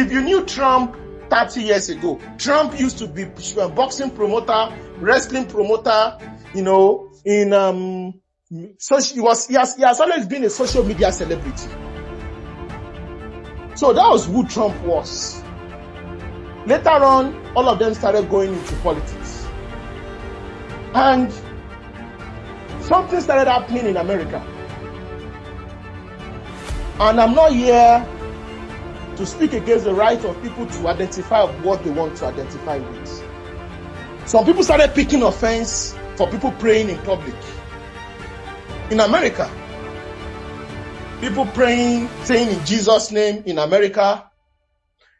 If you knew Trump 30 years ago, Trump used to be a boxing promoter, wrestling promoter, so he has always been a social media celebrity. So that was who Trump was. Later on, all of them started going into politics. And something started happening in America. And I'm not here to speak against the right of people to identify what they want to identify with. Some people started picking offense for people praying in public. In America, people praying, saying in Jesus' name in America.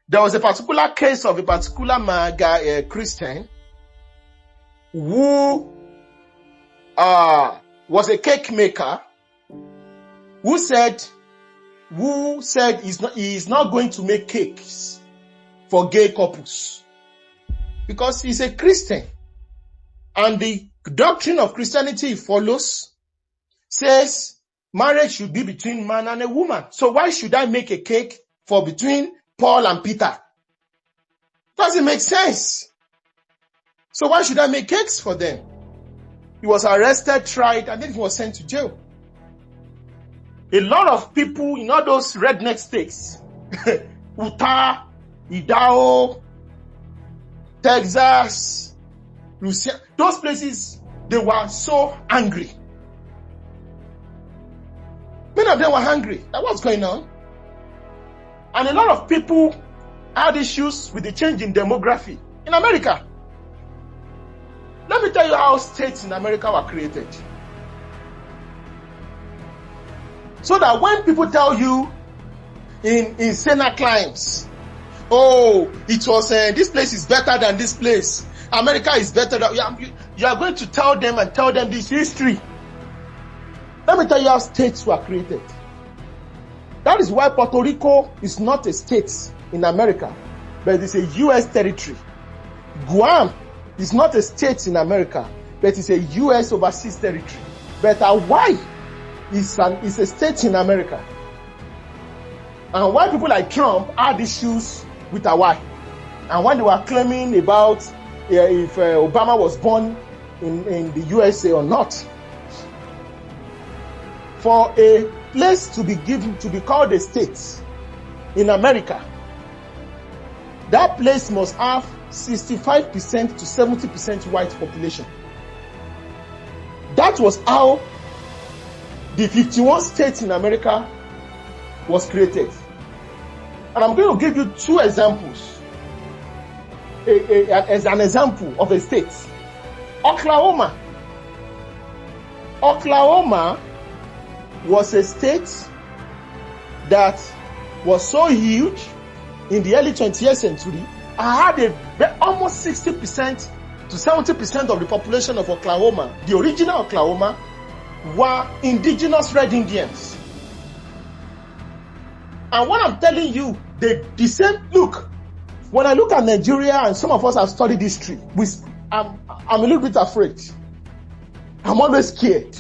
There was a particular case of a particular Christian who was a cake maker who said he is not going to make cakes for gay couples because he's a Christian, and the doctrine of Christianity he follows says marriage should be between man and a woman. So why should I make a cake for between Paul and Peter? Doesn't make sense. So why should I make cakes for them? He was arrested, tried, and then he was sent to jail. A lot of people in all those redneck states, Utah, Idaho, Texas, Louisiana, those places, they were so angry. Many of them were angry at what's going on. And a lot of people had issues with the change in demography in America. Let me tell you how states in America were created. So that when people tell you in Senate climbs, oh, it was this place is better than this place, America is better than, you are going to tell them this history. Let me tell you how states were created. That is why Puerto Rico is not a state in America, but it's a U.S. territory. Guam is not a state in America, but it's a U.S. overseas territory. But Hawaii is a state in America. And why people like Trump had issues with Hawaii. And when they were claiming about if Obama was born in the USA or not, for a place to be called a state in America, that place must have 65% to 70% white population. That was how the 51 states in America was created. And I'm going to give you two examples. As an example of a state. Oklahoma. Oklahoma was a state that was so huge in the early 20th century. I had almost 60% to 70% of the population of Oklahoma, the original Oklahoma, were indigenous Red Indians. And what I'm telling you, the same look. When I look at Nigeria, and some of us have studied history, I'm a little bit afraid. I'm always scared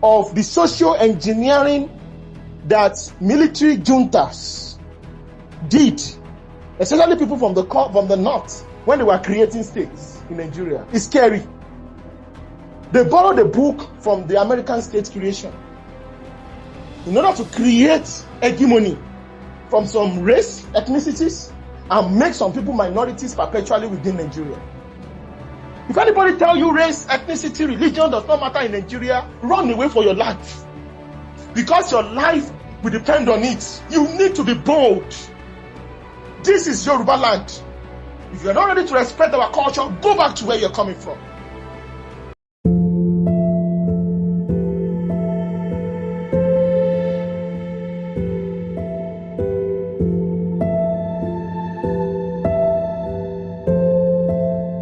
of the socio-engineering that military juntas did, especially people from the north, when they were creating states in Nigeria. It's scary. They borrowed a book from the American state creation in order to create hegemony from some race, ethnicities, and make some people minorities perpetually within Nigeria. If anybody tell you race, ethnicity, religion does not matter in Nigeria, run away for your life. Because your life will depend on it. You need to be bold. This is Yoruba land. If you're not ready to respect our culture, go back to where you're coming from.